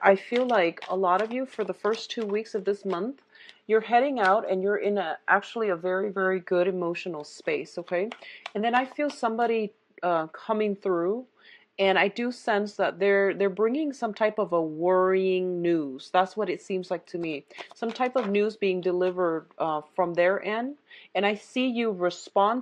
I feel like a lot of you, for the first 2 weeks of this month, you're heading out and you're in actually a very, very good emotional space, okay? And then I feel somebody coming through, and I do sense that they're bringing some type of a worrying news. That's what it seems like to me. Some type of news being delivered from their end, and I see you responding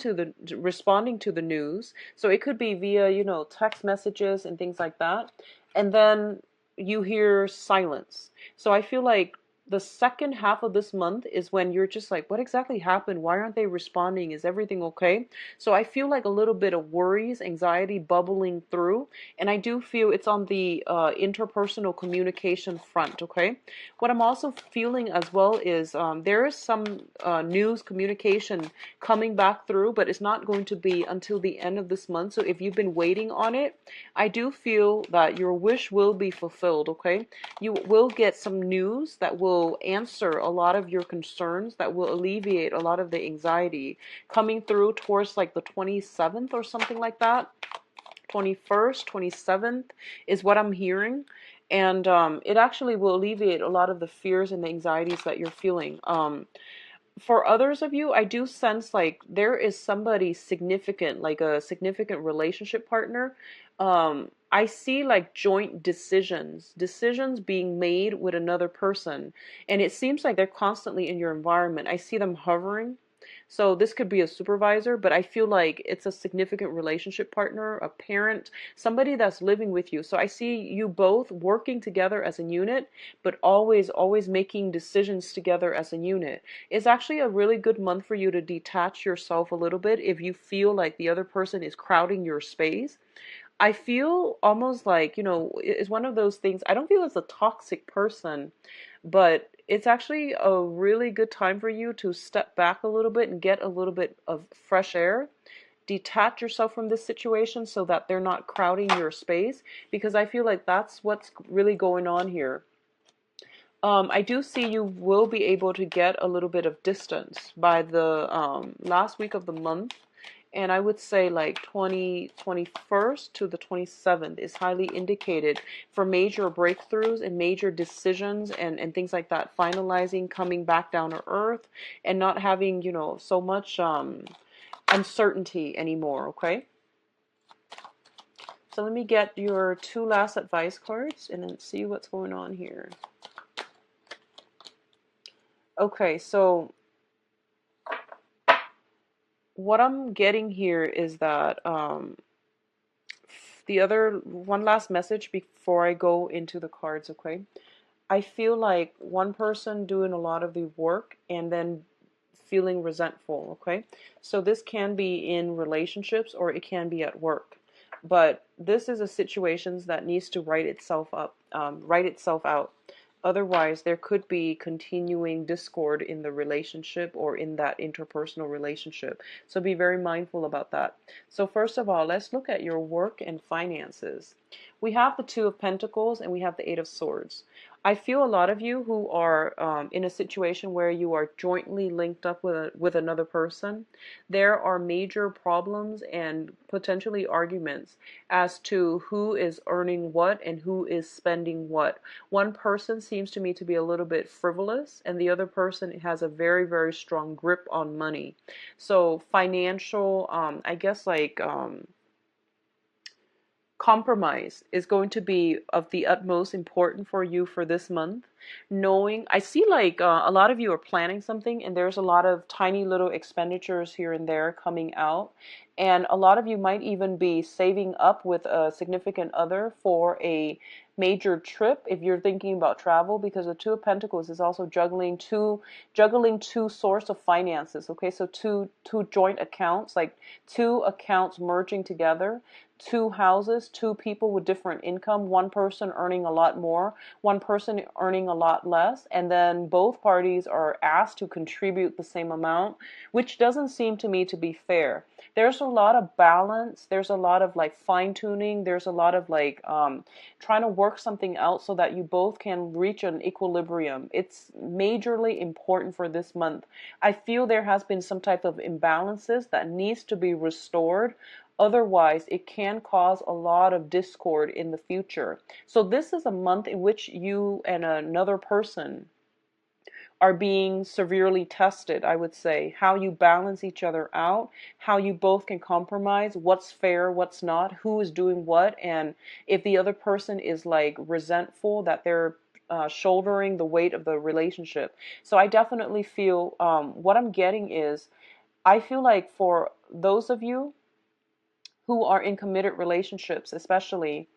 to the news. So it could be via, text messages and things like that. And then you hear silence. So I feel like the second half of this month is when you're just like, what exactly happened? Why aren't they responding? Is everything okay? So I feel like a little bit of worries, anxiety bubbling through. And I do feel it's on the interpersonal communication front, okay? What I'm also feeling as well is there is some news communication coming back through, but it's not going to be until the end of this month. So if you've been waiting on it, I do feel that your wish will be fulfilled, okay? You will get some news that will answer a lot of your concerns, that will alleviate a lot of the anxiety coming through towards like the 27th or something like that. 21st, 27th is what I'm hearing. And it actually will alleviate a lot of the fears and the anxieties that you're feeling. For others of you, I do sense like there is somebody significant, like a significant relationship partner. I see like joint decisions being made with another person, and it seems like they're constantly in your environment. I see them hovering. So this could be a supervisor, but I feel like it's a significant relationship partner, a parent, somebody that's living with you. So I see you both working together as a unit, but always making decisions together as a unit. It's actually a really good month for you to detach yourself a little bit if you feel like the other person is crowding your space. I feel almost like, it's one of those things. I don't feel it's a toxic person, but it's actually a really good time for you to step back a little bit and get a little bit of fresh air. Detach yourself from this situation so that they're not crowding your space, because I feel like that's what's really going on here. I do see you will be able to get a little bit of distance by the last week of the month. And I would say like 21st to the 27th is highly indicated for major breakthroughs and major decisions and things like that. Finalizing, coming back down to earth, and not having, so much uncertainty anymore, okay? So let me get your two last advice cards and then see what's going on here. Okay, so what I'm getting here is that the other one last message before I go into the cards, okay? I feel like one person doing a lot of the work and then feeling resentful, okay? So this can be in relationships or it can be at work. But this is a situation that needs to write itself out. Otherwise, there could be continuing discord in the relationship or in that interpersonal relationship. So be very mindful about that. So first of all, let's look at your work and finances. We have the Two of Pentacles and we have the Eight of Swords. I feel a lot of you who are in a situation where you are jointly linked up with another person, there are major problems and potentially arguments as to who is earning what and who is spending what. One person seems to me to be a little bit frivolous, and the other person has a very, very strong grip on money. So financial, I guess like compromise is going to be of the utmost important for you for this month. Knowing, I see like a lot of you are planning something and there's a lot of tiny little expenditures here and there coming out. And a lot of you might even be saving up with a significant other for a major trip if you're thinking about travel, because the Two of Pentacles is also juggling two source of finances. Okay, so two joint accounts, like two accounts merging together, two houses, two people with different income, one person earning a lot more, one person earning a lot less, and then both parties are asked to contribute the same amount, which doesn't seem to me to be fair. There's a lot of balance, there's a lot of like fine tuning, there's a lot of like trying to work something out so that you both can reach an equilibrium. It's majorly important for this month. I feel there has been some type of imbalances that needs to be restored Otherwise, it can cause a lot of discord in the future. So this is a month in which you and another person are being severely tested, I would say. How you balance each other out, how you both can compromise, what's fair, what's not, who is doing what, and if the other person is like resentful that they're shouldering the weight of the relationship. So I definitely feel what I'm getting is I feel like for those of you who are in committed relationships, especially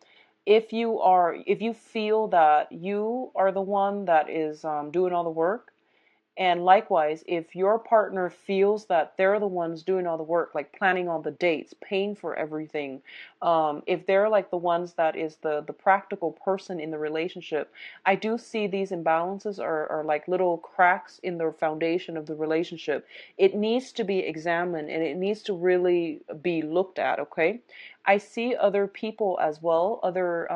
if you feel that you are the one that is doing all the work, and likewise, if your partner feels that they're the ones doing all the work, like planning all the dates, paying for everything, if they're like the ones that is the practical person in the relationship, I do see these imbalances are like little cracks in the foundation of the relationship. It needs to be examined and it needs to really be looked at, okay? I see other people as well, other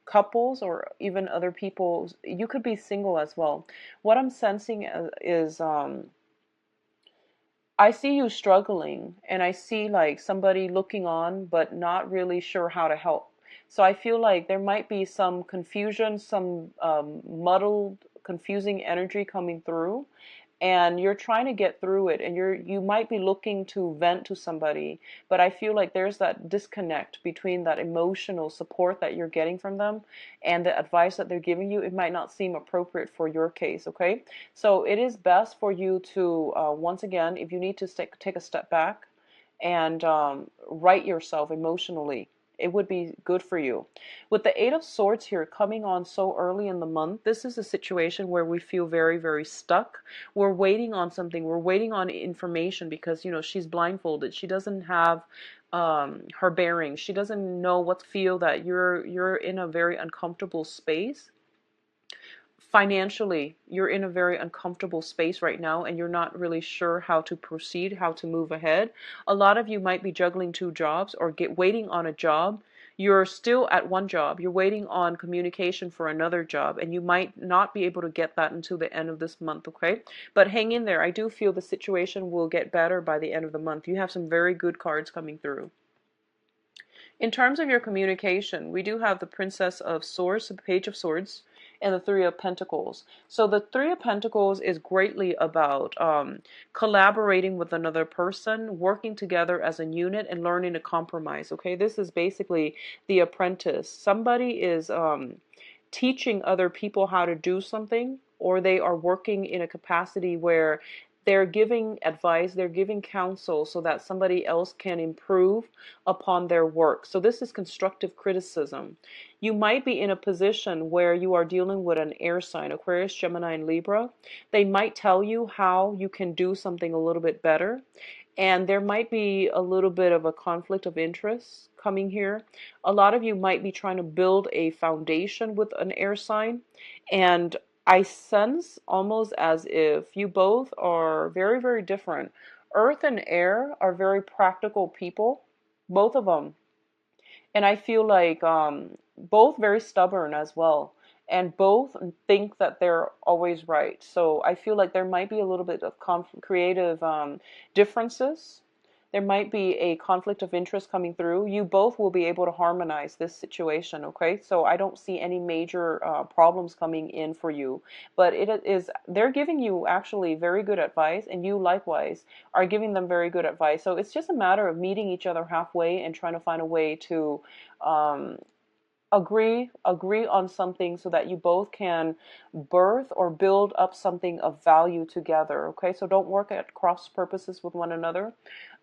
couples, or even other people. You could be single as well. What I'm sensing is I see you struggling, and I see like somebody looking on but not really sure how to help. So I feel like there might be some confusion, some muddled, confusing energy coming through, and you're trying to get through it, and you might be looking to vent to somebody, but I feel like there's that disconnect between that emotional support that you're getting from them and the advice that they're giving you. It might not seem appropriate for your case, okay? So it is best for you to once again, if you need to take a step back and right yourself emotionally, it would be good for you. With the Eight of Swords here coming on so early in the month, this is a situation where we feel very, very stuck. We're waiting on something. We're waiting on information because, you know, she's blindfolded. She doesn't have her bearings. She doesn't know what to feel, that you're in a very uncomfortable space. Financially, you're in a very uncomfortable space right now and you're not really sure how to proceed, how to move ahead. A lot of you might be juggling two jobs or waiting on a job. You're still at one job. You're waiting on communication for another job, and you might not be able to get that until the end of this month, okay? But hang in there. I do feel the situation will get better by the end of the month. You have some very good cards coming through. In terms of your communication, we do have the Princess of Swords, the Page of Swords, and the Three of Pentacles. So the Three of Pentacles is greatly about collaborating with another person, working together as a unit, and learning to compromise. Okay, this is basically the apprentice. Somebody is teaching other people how to do something, or they are working in a capacity where they're giving advice, they're giving counsel so that somebody else can improve upon their work. So this is constructive criticism. You might be in a position where you are dealing with an air sign, Aquarius, Gemini, and Libra. They might tell you how you can do something a little bit better. And there might be a little bit of a conflict of interest coming here. A lot of you might be trying to build a foundation with an air sign. And I sense almost as if you both are very, very different. Earth and air are very practical people, both of them. And I feel like both very stubborn as well. And both think that they're always right. So I feel like there might be a little bit of creative differences. There might be a conflict of interest coming through. You both will be able to harmonize this situation, okay? So I don't see any major problems coming in for you. But they're giving you actually very good advice, and you likewise are giving them very good advice. So it's just a matter of meeting each other halfway and trying to find a way to um, agree on something so that you both can birth or build up something of value together. Okay, so don't work at cross purposes with one another.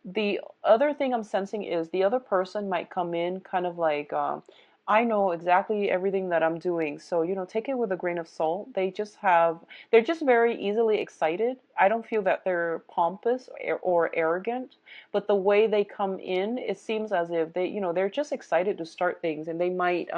The other thing I'm sensing is the other person might come in kind of like I know exactly everything that I'm doing, so you know, take it with a grain of salt. They're just very easily excited. I don't feel that they're pompous or arrogant, but the way they come in, it seems as if they, you know, they're just excited to start things, and they might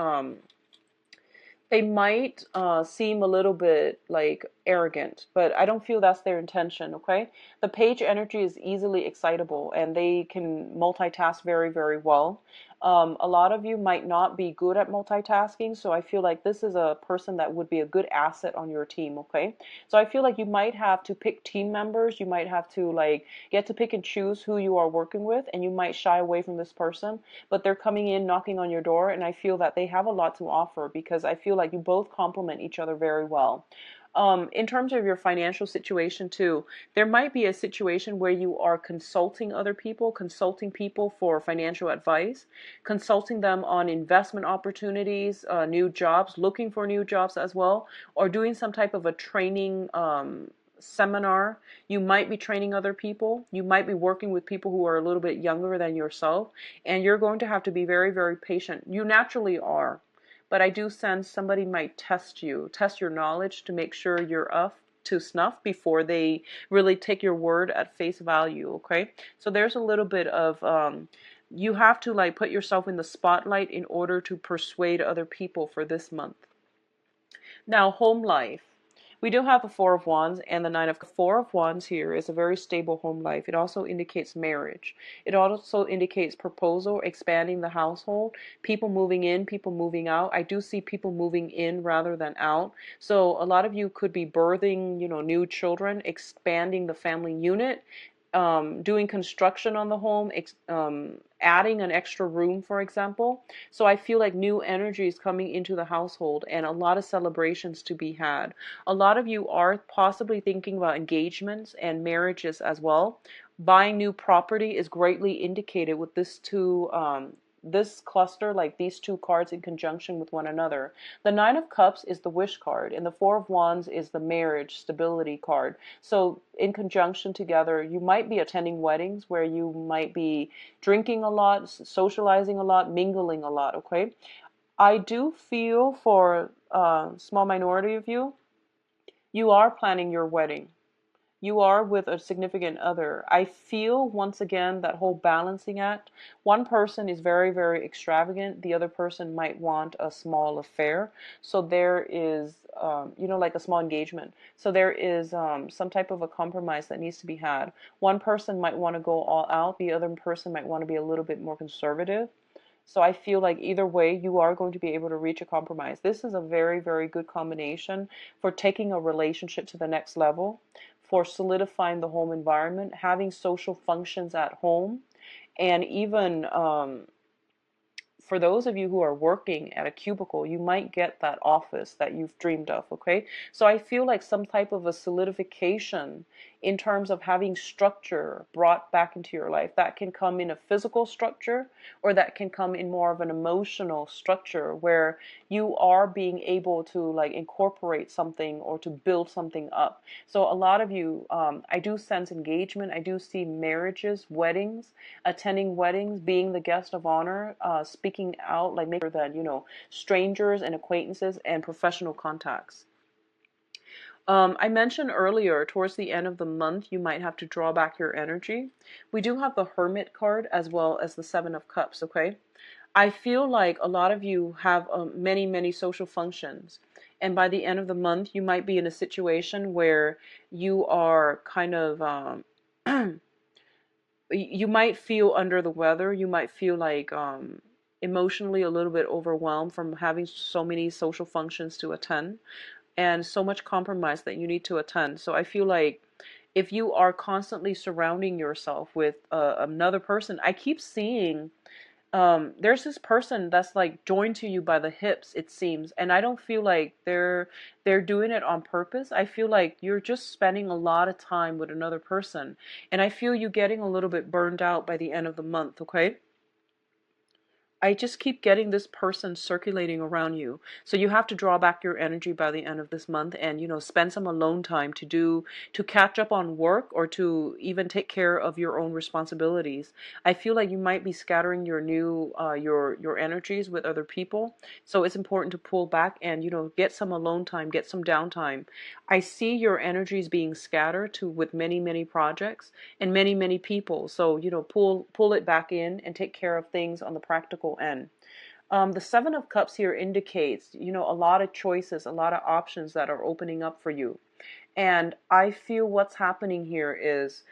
seem a little bit like arrogant, but I don't feel that's their intention, okay? The page energy is easily excitable and they can multitask very, very well. A lot of you might not be good at multitasking, so I feel like this is a person that would be a good asset on your team, okay? So I feel like you might have to pick team members, you might have to like get to pick and choose who you are working with, and you might shy away from this person, but they're coming in, knocking on your door, and I feel that they have a lot to offer because I feel like you both complement each other very well. In terms of your financial situation too, there might be a situation where you are consulting people for financial advice, consulting them on investment opportunities, new jobs, looking for new jobs as well, or doing some type of a training seminar. You might be training other people. You might be working with people who are a little bit younger than yourself, and you're going to have to be very, very patient. You naturally are. But I do sense somebody might test your knowledge to make sure you're up to snuff before they really take your word at face value, okay? So there's a little bit of, you have to like put yourself in the spotlight in order to persuade other people for this month. Now, home life. We do have the Four of Wands and the Nine of Four of Wands here is a very stable home life. It also indicates marriage. It also indicates proposal, expanding the household, people moving in, people moving out. I do see people moving in rather than out. So a lot of you could be birthing, new children, expanding the family unit, doing construction on the home, adding an extra room, for example. So I feel like new energy is coming into the household and a lot of celebrations to be had. A lot of you are possibly thinking about engagements and marriages as well. Buying new property is greatly indicated with this cluster, like these two cards in conjunction with one another. The Nine of Cups is the wish card, and the Four of Wands is the marriage stability card. So in conjunction together, you might be attending weddings where you might be drinking a lot, socializing a lot, mingling a lot, okay? I do feel for a small minority of you, you are planning your wedding. You are with a significant other. I feel once again that whole balancing act. One person is very, very extravagant. The other person might want a small affair. So there is, like a small engagement. So there is some type of a compromise that needs to be had. One person might want to go all out. The other person might want to be a little bit more conservative. So I feel like either way, you are going to be able to reach a compromise. This is a very, very good combination for taking a relationship to the next level, for solidifying the home environment, having social functions at home, and even for those of you who are working at a cubicle, you might get that office that you've dreamed of, okay? So I feel like some type of a solidification in terms of having structure brought back into your life. That can come in a physical structure, or that can come in more of an emotional structure where you are being able to like incorporate something or to build something up. So a lot of you, I do sense engagement. I do see marriages, weddings, attending weddings, being the guest of honor, speaking out, like making sure that, strangers and acquaintances and professional contacts. I mentioned earlier, towards the end of the month, you might have to draw back your energy. We do have the Hermit card as well as the Seven of Cups, okay? I feel like a lot of you have many, many social functions. And by the end of the month, you might be in a situation where you are kind of, you might feel under the weather. You might feel like emotionally a little bit overwhelmed from having so many social functions to attend and so much compromise that you need to attend. So I feel like if you are constantly surrounding yourself with another person, I keep seeing there's this person that's like joined to you by the hips, it seems, and I don't feel like they're doing it on purpose. I feel like you're just spending a lot of time with another person, and I feel you getting a little bit burned out by the end of the month, okay? I just keep getting this person circulating around you. So you have to draw back your energy by the end of this month and, spend some alone time to catch up on work or to even take care of your own responsibilities. I feel like you might be scattering your energies with other people. So it's important to pull back and, get some alone time, get some downtime. I see your energies being scattered with many, many projects and many, many people. So, pull it back in and take care of things on the practical end. The Seven of Cups here indicates, a lot of choices, a lot of options that are opening up for you. And I feel what's happening here is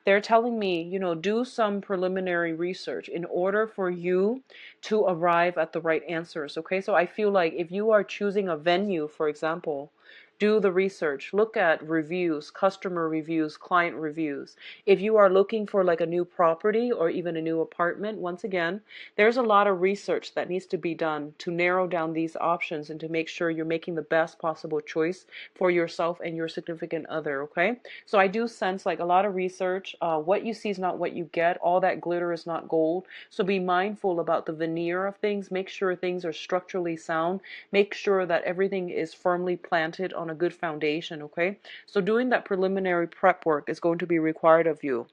they're telling me, do some preliminary research in order for you to arrive at the right answers. Okay, so I feel like if you are choosing a venue, for example, do the research, look at reviews, customer reviews, client reviews. If you are looking for like a new property or even a new apartment, once again, there's a lot of research that needs to be done to narrow down these options and to make sure you're making the best possible choice for yourself and your significant other. Okay, so I do sense like a lot of research. What you see is not what you get. All that glitter is not gold. So be mindful about the veneer of things. Make sure things are structurally sound. Make sure that everything is firmly planted on a good foundation. Okay, so doing that preliminary prep work is going to be required of you.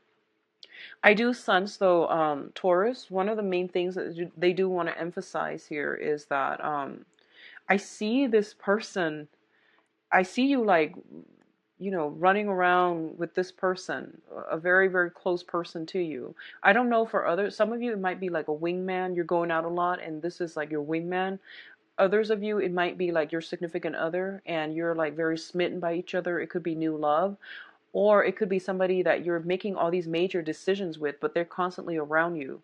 I do sense though, Taurus, one of the main things that they do want to emphasize here is that I see this person, I see you like, running around with this person, a very, very close person to you. I don't know for others. Some of you, it might be like a wingman. You're going out a lot and this is like your wingman. Others of you, it might be like your significant other and you're like very smitten by each other. It could be new love. Or it could be somebody that you're making all these major decisions with, but they're constantly around you.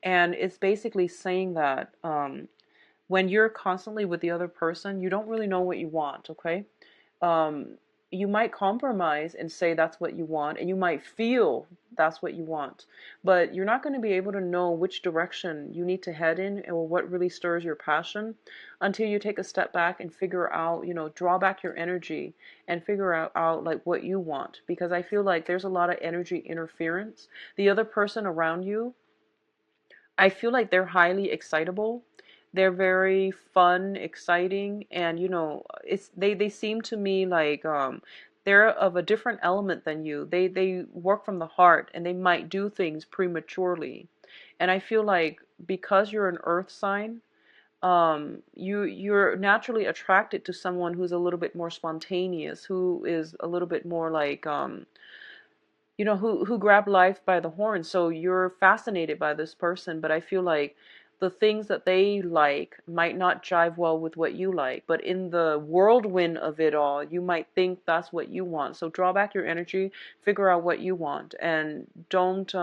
And it's basically saying that when you're constantly with the other person, you don't really know what you want, okay? Um, you might compromise and say that's what you want, and you might feel that's what you want, but you're not going to be able to know which direction you need to head in or what really stirs your passion until you take a step back and figure out, draw back your energy and figure out like what you want. Because I feel like there's a lot of energy interference. The other person around you, I feel like they're highly excitable. They're very fun, exciting, and it's they seem to me like they're of a different element than you. They work from the heart and they might do things prematurely. And I feel like because you're an earth sign, you're naturally attracted to someone who's a little bit more spontaneous, who is a little bit more like who grab life by the horn. So you're fascinated by this person, but I feel like the things that they like might not jive well with what you like. But in the whirlwind of it all, you might think that's what you want. So draw back your energy, figure out what you want, and don't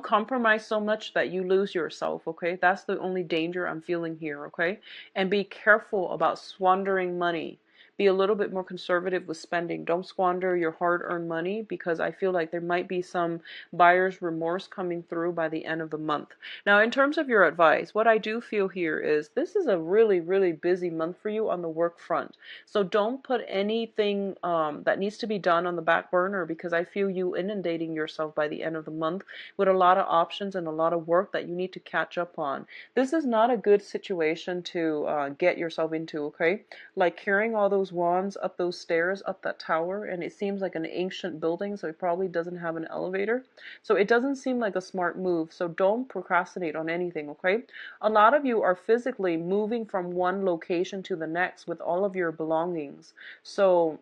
compromise so much that you lose yourself, okay? That's the only danger I'm feeling here, okay? And be careful about squandering money. Be a little bit more conservative with spending. Don't squander your hard-earned money because I feel like there might be some buyer's remorse coming through by the end of the month. Now, in terms of your advice, what I do feel here is this is a really, really busy month for you on the work front. So don't put anything that needs to be done on the back burner because I feel you inundating yourself by the end of the month with a lot of options and a lot of work that you need to catch up on. This is not a good situation to get yourself into, okay? Like carrying all those wands up those stairs, up that tower, and it seems like an ancient building, so it probably doesn't have an elevator. So it doesn't seem like a smart move, so don't procrastinate on anything, okay? A lot of you are physically moving from one location to the next with all of your belongings. So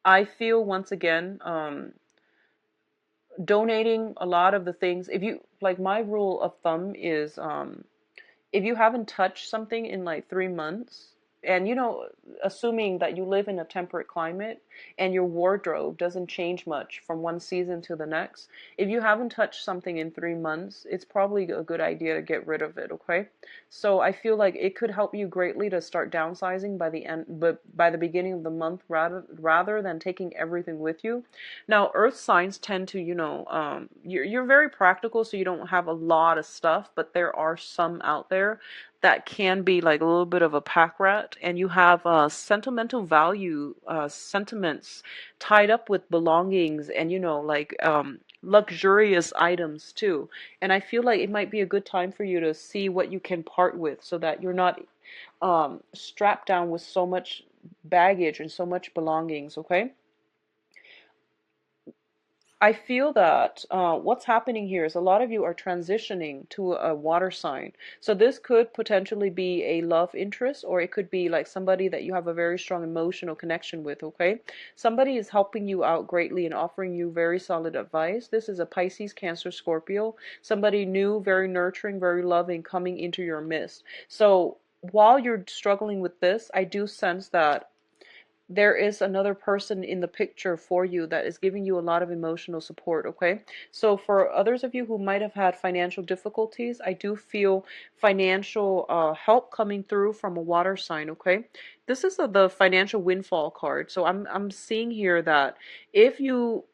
I feel once again, donating a lot of the things, if you like, my rule of thumb is if you haven't touched something in like 3 months, and assuming that you live in a temperate climate and your wardrobe doesn't change much from one season to the next, if you haven't touched something in 3 months, it's probably a good idea to get rid of it, okay? So I feel like it could help you greatly to start downsizing by the end, but by the beginning of the month, rather than taking everything with you. Now, earth signs tend to, you're very practical, so you don't have a lot of stuff, but there are some out there that can be like a little bit of a pack rat, and you have sentimental value, sentiments tied up with belongings and, like luxurious items too. And I feel like it might be a good time for you to see what you can part with so that you're not strapped down with so much baggage and so much belongings, okay? I feel that what's happening here is a lot of you are transitioning to a water sign. So this could potentially be a love interest, or it could be like somebody that you have a very strong emotional connection with, okay? Somebody is helping you out greatly and offering you very solid advice. This is a Pisces, Cancer, Scorpio. Somebody new, very nurturing, very loving coming into your midst. So while you're struggling with this, I do sense that there is another person in the picture for you that is giving you a lot of emotional support, okay? So for others of you who might have had financial difficulties, I do feel financial help coming through from a water sign, okay? This is the financial windfall card. So I'm seeing here that if you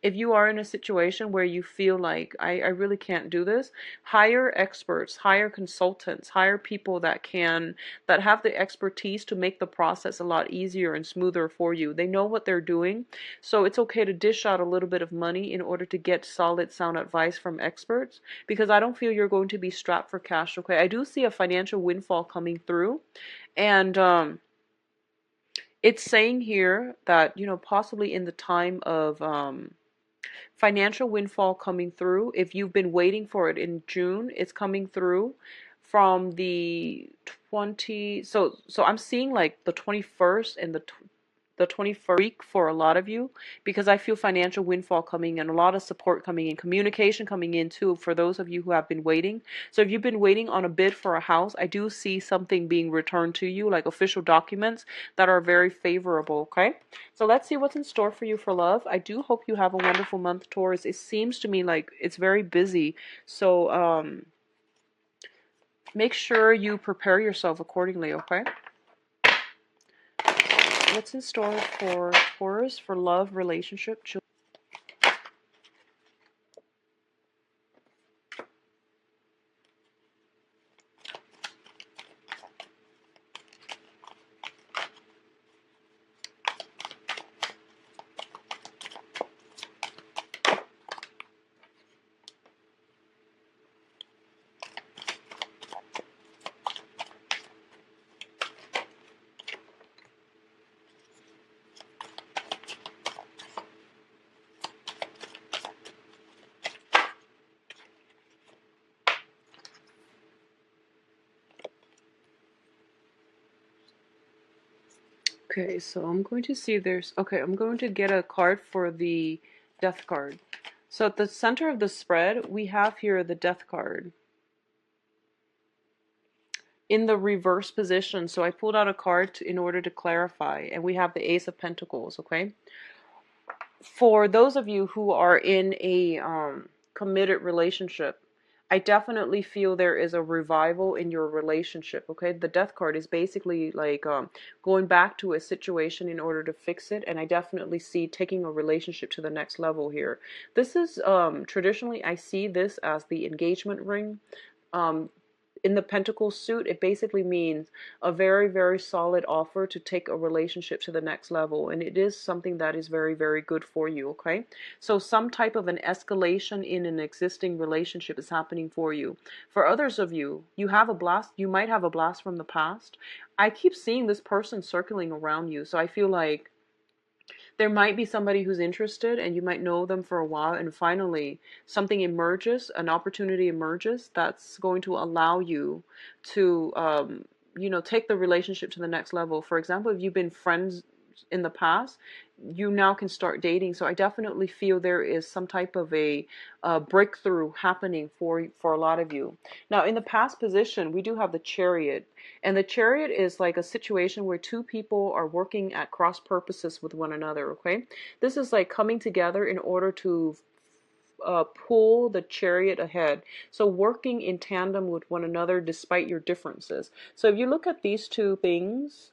if you are in a situation where you feel like I really can't do this, hire experts, hire consultants, hire people that have the expertise to make the process a lot easier and smoother for you. They know what they're doing, so it's okay to dish out a little bit of money in order to get solid, sound advice from experts, because I don't feel you're going to be strapped for cash, okay? I do see a financial windfall coming through, and it's saying here that, you know, possibly in the time of financial windfall coming through. If you've been waiting for it in June, it's coming through from the 20. So I'm seeing like the 21st and the 21st week for a lot of you, because I feel financial windfall coming in, a lot of support coming in, communication coming in too for those of you who have been waiting. So if you've been waiting on a bid for a house, I do see something being returned to you, like official documents that are very favorable, okay? So let's see what's in store for you for love. I do hope you have a wonderful month, Taurus. It seems to me like it's very busy. So make sure you prepare yourself accordingly, okay? What's in store for Taurus for love, relationship, children? Okay, so I'm going to see okay, I'm going to get a card for the death card. So at the center of the spread, we have here the death card in the reverse position. So I pulled out a card in order to clarify, and we have the Ace of Pentacles, okay? For those of you who are in a committed relationship, I definitely feel there is a revival in your relationship, okay? The death card is basically like going back to a situation in order to fix it, and I definitely see taking a relationship to the next level here. This is traditionally, I see this as the engagement ring. Um, in the Pentacle suit, it basically means a very, very solid offer to take a relationship to the next level. And it is something that is very, very good for you, okay? So some type of an escalation in an existing relationship is happening for you. For others of you, you have a blast, you might have a blast from the past. I keep seeing this person circling around you. So I feel like there might be somebody who's interested and you might know them for a while, and finally something emerges, an opportunity emerges that's going to allow you to you know, take the relationship to the next level. For example, if you've been friends in the past, you now can start dating. So I definitely feel there is some type of a breakthrough happening for a lot of you. Now, in the past position, we do have the Chariot, and the Chariot is like a situation where two people are working at cross purposes with one another, okay? This is like coming together in order to pull the chariot ahead. So working in tandem with one another despite your differences. So if you look at these two things,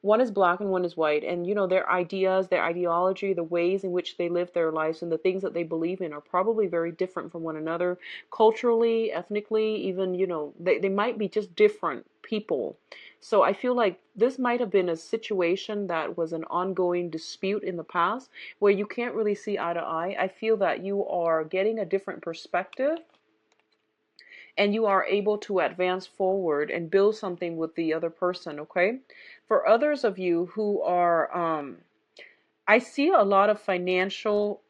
one is black and one is white, and you know, their ideas, their ideology, the ways in which they live their lives and the things that they believe in are probably very different from one another, culturally, ethnically, even, you know, they might be just different people. So I feel like this might have been a situation that was an ongoing dispute in the past where you can't really see eye to eye. I feel that you are getting a different perspective and you are able to advance forward and build something with the other person, okay? For others of you who are, I see a lot of financial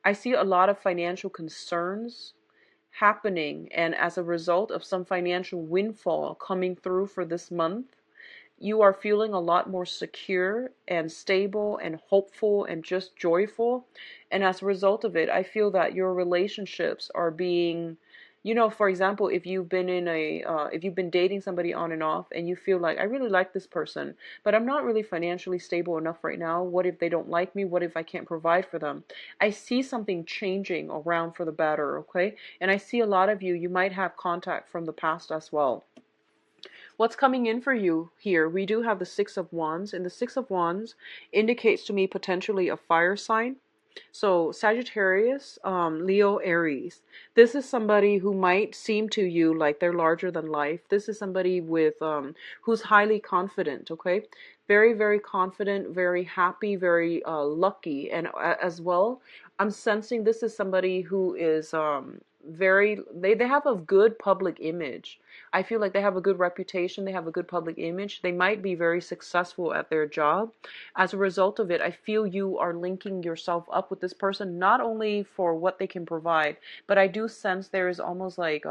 I see a lot of financial concerns happening, and as a result of some financial windfall coming through for this month, you are feeling a lot more secure and stable and hopeful and just joyful. And as a result of it, I feel that your relationships are being, for example, if you've been dating somebody on and off and you feel like, I really like this person, but I'm not really financially stable enough right now. What if they don't like me? What if I can't provide for them? I see something changing around for the better, okay? And I see a lot of you might have contact from the past as well. What's coming in for you here? We do have the Six of Wands, and the Six of Wands indicates to me potentially a fire sign. So Sagittarius, Leo, Aries. This is somebody who might seem to you like they're larger than life. This is somebody with who's highly confident, okay? Very, very confident, very happy, very lucky. And as well, I'm sensing this is somebody who is they have a good public image. I feel like they have a good reputation, they have a good public image. They might be very successful at their job. As a result of it, I feel you are linking yourself up with this person, not only for what they can provide, but I do sense there is almost like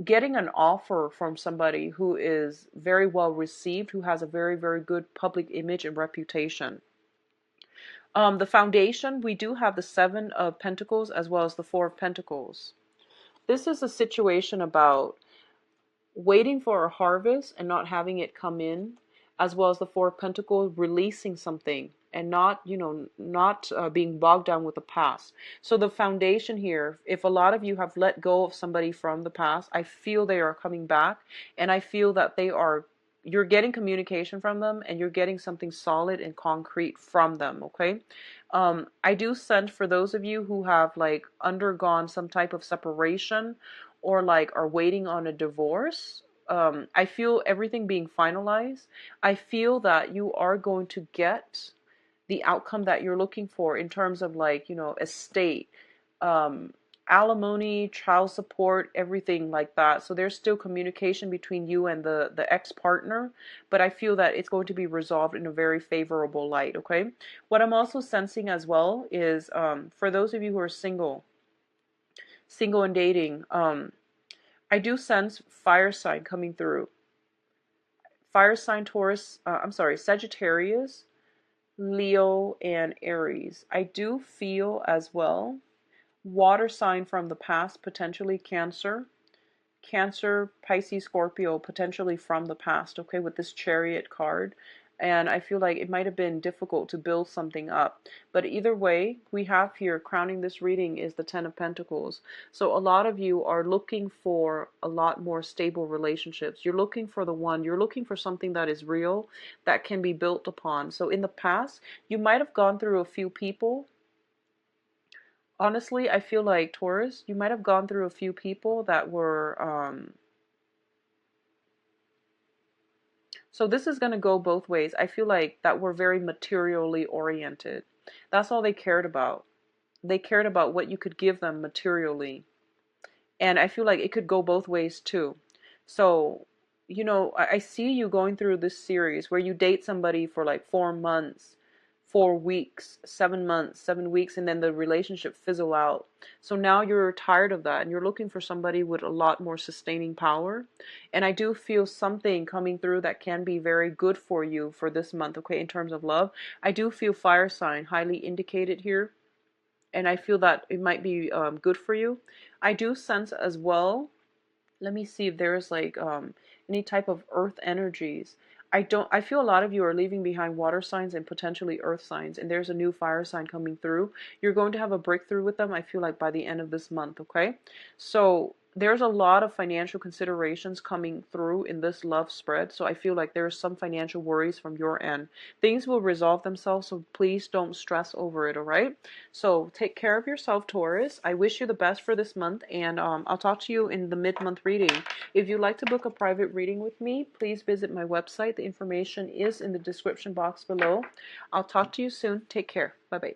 getting an offer from somebody who is very well received, who has a very, very good public image and reputation. The foundation, we do have the Seven of Pentacles as well as the Four of Pentacles. This is a situation about waiting for a harvest and not having it come in, as well as the Four of Pentacles releasing something and not being bogged down with the past. So the foundation here, if a lot of you have let go of somebody from the past, I feel they are coming back, and I feel that you're getting communication from them, and you're getting something solid and concrete from them, okay? I do sense for those of you who have like undergone some type of separation or like are waiting on a divorce, I feel everything being finalized. I feel that you are going to get the outcome that you're looking for in terms of like, estate, um, alimony, child support, everything like that. So there's still communication between you and the ex-partner, but I feel that it's going to be resolved in a very favorable light, okay? What I'm also sensing as well is for those of you who are single and dating, I do sense fire sign coming through. Fire sign Sagittarius, Leo, and Aries. I do feel as well water sign from the past, potentially Cancer, Pisces, Scorpio, potentially from the past, okay, with this Chariot card. And I feel like it might have been difficult to build something up. But either way, we have here, crowning this reading, is the Ten of Pentacles. So a lot of you are looking for a lot more stable relationships. You're looking for the one. You're looking for something that is real, that can be built upon. So in the past, you might have gone through a few people. Honestly, I feel like, Taurus, you might have gone through a few people that were... So this is going to go both ways. I feel like that we're very materially oriented. That's all they cared about. They cared about what you could give them materially. And I feel like it could go both ways too. So, I see you going through this series where you date somebody for like 4 months, 4 weeks, 7 months, 7 weeks, and then the relationship fizzle out. So now you're tired of that and you're looking for somebody with a lot more sustaining power. And I do feel something coming through that can be very good for you for this month, okay, in terms of love. I do feel fire sign highly indicated here. And I feel that it might be good for you. I do sense as well, let me see if there's like any type of earth energies. I feel a lot of you are leaving behind water signs and potentially earth signs, and there's a new fire sign coming through. You're going to have a breakthrough with them, I feel like, by the end of this month, okay? So there's a lot of financial considerations coming through in this love spread, so I feel like there's some financial worries from your end. Things will resolve themselves, so please don't stress over it, all right? So take care of yourself, Taurus. I wish you the best for this month, and I'll talk to you in the mid-month reading. If you'd like to book a private reading with me, please visit my website. The information is in the description box below. I'll talk to you soon. Take care. Bye-bye.